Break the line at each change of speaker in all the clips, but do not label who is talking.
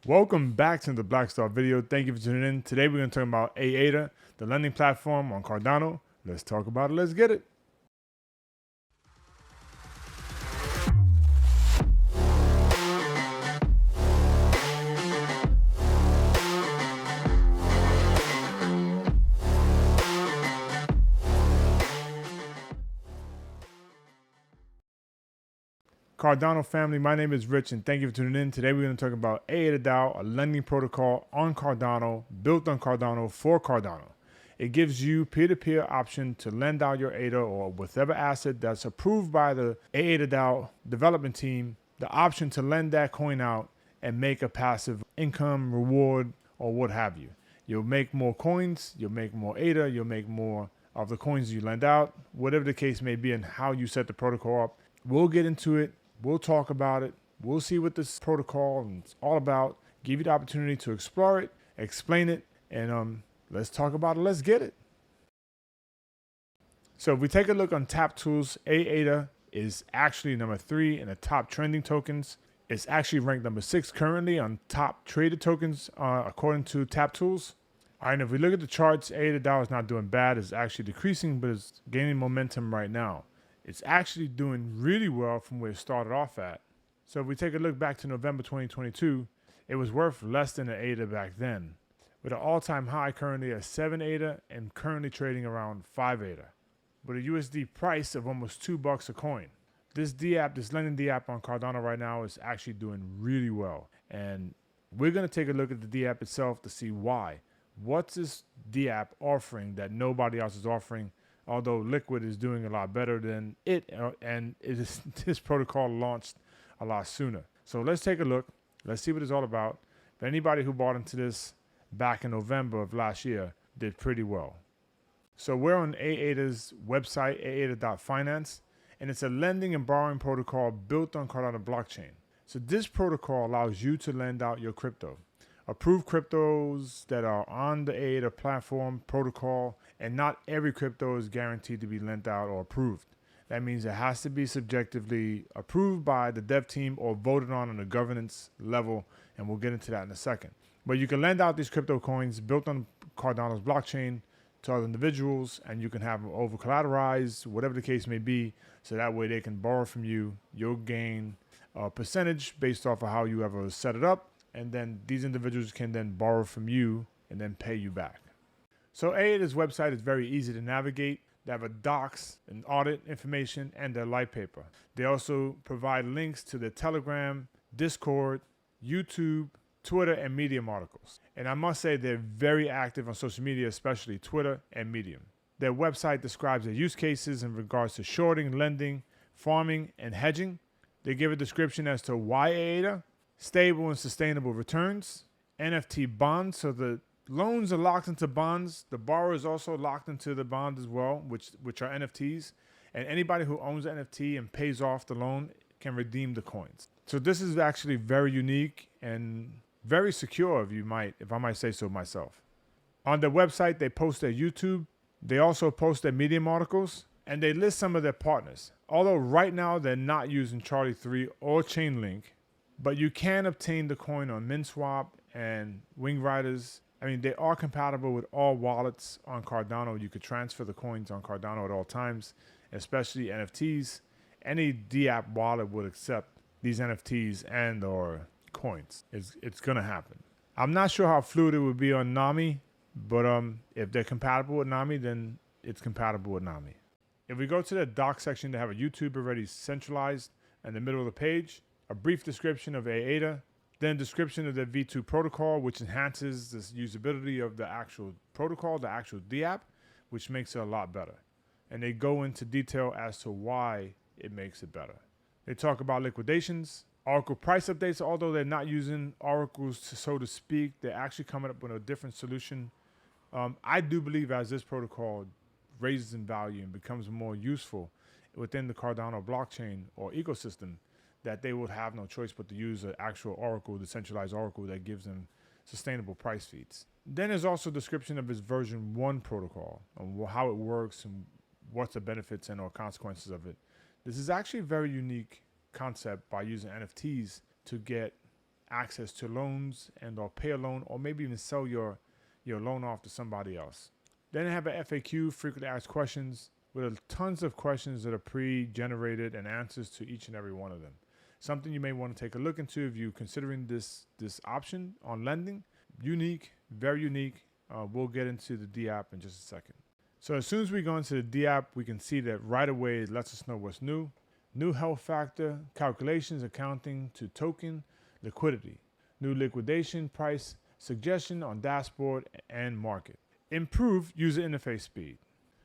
Welcome back to the Black Star video. Thank you for tuning in. Today we're going to talk about AADA, the lending platform on Cardano. Let's talk about it. Let's get it. Cardano family, my name is Rich and thank you for tuning in. Today we're going to talk about AADA DAO, a lending protocol on Cardano, built on Cardano for Cardano. It gives you peer-to-peer option to lend out your ADA or whatever asset that's approved by the AADA DAO development team, the option to lend that coin out and make a passive income, reward, or what have you. You'll make more coins, you'll make more ADA, you'll make more of the coins you lend out, whatever the case may be and how you set the protocol up. We'll get into it. We'll talk about it. We'll see what this protocol is all about, give you the opportunity to explore it, explain it, and let's talk about it. Let's get it. So if we take a look on Tap Tools, AADA is actually number 3 in the top trending tokens. It's actually ranked number 6 currently on top traded tokens according to Tap Tools. All right, and if we look at the charts, AADA DAO is not doing bad. It's actually decreasing, but it's gaining momentum right now. It's actually doing really well from where it started off at. So if we take a look back to November 2022, it was worth less than an ADA back then, with an all-time high currently at 7 ADA and currently trading around 5 ADA, with a USD price of almost $2 a coin. This DApp, this lending DApp on Cardano right now is actually doing really well. And we're going to take a look at the DApp itself to see why. What's this DApp offering that nobody else is offering? Although Liquid is doing a lot better than it, and this protocol launched a lot sooner. So let's take a look. Let's see what it's all about. But anybody who bought into this back in November of last year did pretty well. So we're on AADA's website, aada.finance, and it's a lending and borrowing protocol built on Cardano blockchain. So this protocol allows you to lend out your crypto. Approved cryptos that are on the AADA platform protocol, and not every crypto is guaranteed to be lent out or approved. That means it has to be subjectively approved by the dev team or voted on a governance level, and we'll get into that in a second. But you can lend out these crypto coins built on Cardano's blockchain to other individuals, and you can have them over collateralized, whatever the case may be, so that way they can borrow from you. You'll gain a percentage based off of how you ever set it up, and then these individuals can then borrow from you and then pay you back. So AADA's website is very easy to navigate. They have a docs and audit information and their light paper. They also provide links to their Telegram, Discord, YouTube, Twitter, and Medium articles. And I must say they're very active on social media, especially Twitter and Medium. Their website describes their use cases in regards to shorting, lending, farming, and hedging. They give a description as to why AADA, stable and sustainable returns, NFT bonds, so the loans are locked into bonds. The borrower is also locked into the bond as well, which are NFTs. And anybody who owns an NFT and pays off the loan can redeem the coins. So this is actually very unique and very secure, if I might say so myself. On their website, they post their YouTube. They also post their Medium articles, and they list some of their partners. Although right now they're not using Charlie 3 or Chainlink, but you can obtain the coin on MinSwap and Wing Riders. I mean, they are compatible with all wallets on Cardano. You could transfer the coins on Cardano at all times, especially NFTs. Any DApp wallet would accept these NFTs and or coins. It's going to happen. I'm not sure how fluid it would be on Nami, but if they're compatible with Nami, then it's compatible with Nami. If we go to the doc section, they have a YouTube already centralized in the middle of the page, a brief description of AADA, then description of the V2 protocol, which enhances the usability of the actual protocol, the actual DApp, which makes it a lot better. And they go into detail as to why it makes it better. They talk about liquidations, Oracle price updates, although they're not using oracles, so to speak. They're actually coming up with a different solution. I do believe as this protocol raises in value and becomes more useful within the Cardano blockchain or ecosystem, that they would have no choice but to use an actual oracle, the centralized oracle that gives them sustainable price feeds. Then there's also a description of its version 1 protocol and how it works and what's the benefits and or consequences of it. This is actually a very unique concept by using NFTs to get access to loans and or pay a loan, or maybe even sell your loan off to somebody else. Then I have an FAQ, frequently asked questions, with tons of questions that are pre-generated and answers to each and every one of them. Something you may want to take a look into if you're considering this option on lending. Unique, very unique. We'll get into the D app in just a second. So as soon as we go into the D app, we can see that right away it lets us know what's new. New health factor, calculations, accounting to token, liquidity. New liquidation price, suggestion on dashboard and market. Improved user interface speed.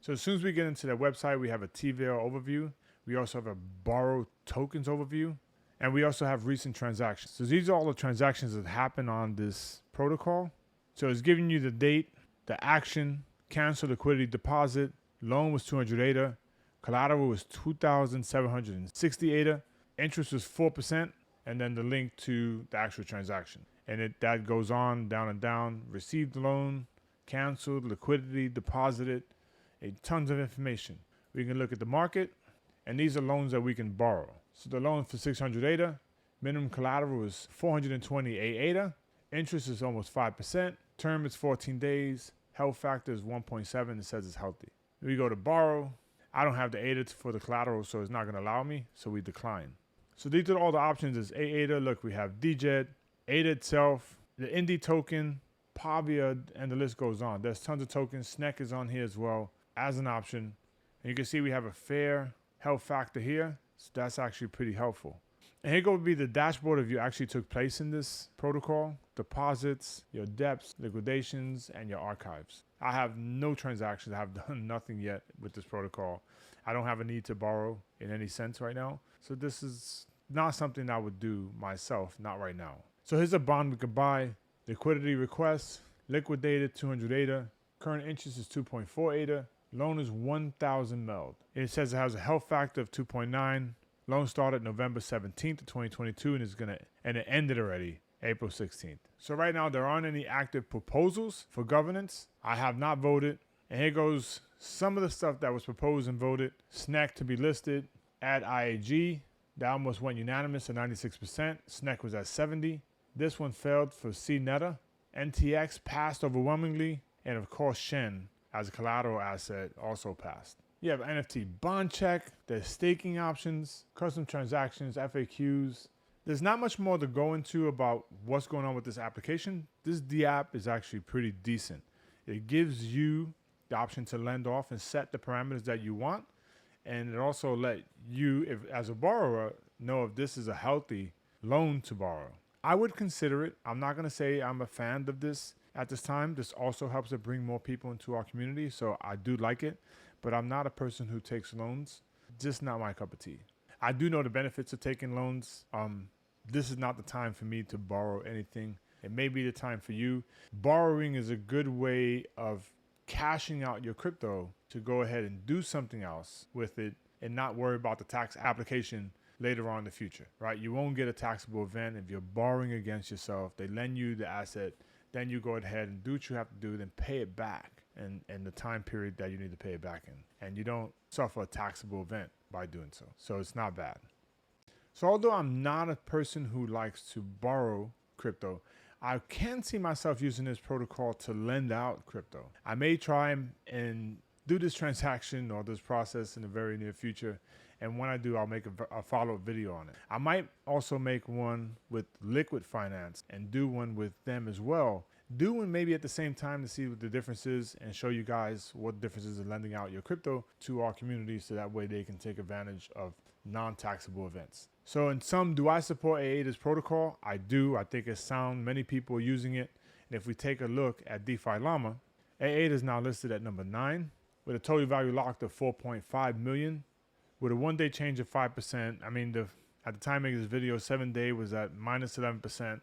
So as soon as we get into the website, we have a TVL overview. We also have a borrow tokens overview. And we also have recent transactions. So these are all the transactions that happen on this protocol. So it's giving you the date, the action, cancel liquidity deposit, loan was 200 ADA, collateral was 2,760 ADA, interest was 4%, and then the link to the actual transaction. And that goes on, down and down, received the loan, canceled, liquidity, deposited, tons of information. We can look at the market, and these are loans that we can borrow. So the loan for 600 ADA, minimum collateral is 420 AADA, interest is almost 5%, term is 14 days, health factor is 1.7, it says it's healthy. We go to borrow. I don't have the ADA for the collateral, so it's not going to allow me, so we decline. So these are all the options. Is AADA. Look, we have DJET, ADA itself, the Indy token, Pavia, and the list goes on. There's tons of tokens. SNEC is on here as well as an option. And you can see we have a fair health factor here. So that's actually pretty helpful. And here would be the dashboard if you actually took place in this protocol, deposits, your debts, liquidations, and your archives. I have no transactions. I have done nothing yet with this protocol. I don't have a need to borrow in any sense right now. So this is not something I would do myself, not right now. So here's a bond we could buy, liquidity requests, liquidated 200 ADA, current interest is 2.4 ADA, loan is 1,000 MELD. It says it has a health factor of 2.9. Loan started November 17th of 2022 and it ended already April 16th. So right now there aren't any active proposals for governance. I have not voted. And here goes some of the stuff that was proposed and voted. SNEC to be listed at IAG. That almost went unanimous at 96%. SNEC was at 70. This one failed for CNETA. NTX passed overwhelmingly. And of course Shen as a collateral asset also passed. You have NFT bond check, there's staking options, custom transactions, FAQs. There's not much more to go into about what's going on with this application. This D app is actually pretty decent. It gives you the option to lend off and set the parameters that you want. And it also let you, if as a borrower, know if this is a healthy loan to borrow. I would consider it. I'm not going to say I'm a fan of this at this time. This also helps to bring more people into our community. So I do like it. But I'm not a person who takes loans. Just not my cup of tea. I do know the benefits of taking loans. This is not the time for me to borrow anything. It may be the time for you. Borrowing is a good way of cashing out your crypto to go ahead and do something else with it and not worry about the tax application later on in the future, right? You won't get a taxable event if you're borrowing against yourself. They lend you the asset. Then you go ahead and do what you have to do, then pay it back and the time period that you need to pay it back in. And you don't suffer a taxable event by doing so. So it's not bad. So although I'm not a person who likes to borrow crypto, I can see myself using this protocol to lend out crypto. I may try and do this transaction or this process in the very near future. And when I do, I'll make a follow-up video on it. I might also make one with Liquid Finance and do one with them as well. Do one maybe at the same time to see what the difference is and show you guys what differences in lending out your crypto to our community so that way they can take advantage of non-taxable events. So in sum, do I support AADA's protocol? I do. I think it's sound. Many people are using it. And if we take a look at DeFi Llama, AADA is now listed at number 9 with a total value locked of 4.5 million. With a one-day change of 5%, I mean, at the time of this video, 7-day was at minus 11%.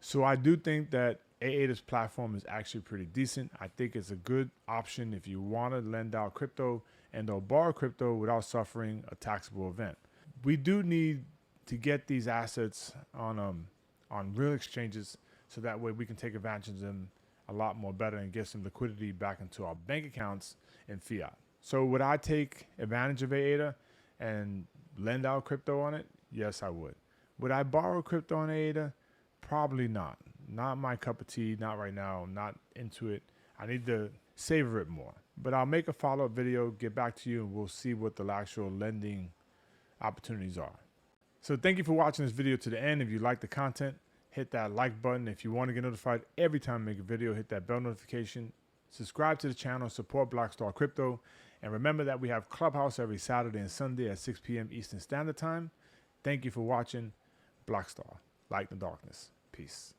So I do think that AADA's platform is actually pretty decent. I think it's a good option if you want to lend out crypto and or borrow crypto without suffering a taxable event. We do need to get these assets on real exchanges so that way we can take advantage of them a lot more better and get some liquidity back into our bank accounts in fiat. So would I take advantage of AADA and lend out crypto on it? Yes, I would. Would I borrow crypto on AADA? Probably not. Not my cup of tea, not right now, not into it. I need to savor it more. But I'll make a follow-up video, get back to you, and we'll see what the actual lending opportunities are. So thank you for watching this video to the end. If you like the content, hit that like button. If you want to get notified every time I make a video, hit that bell notification. Subscribe to the channel, support Blackstar Crypto. And remember that we have ClubHouse every Saturday and Sunday at 6 p.m. Eastern Standard Time. Thank you for watching. Blackstar, light in the darkness. Peace.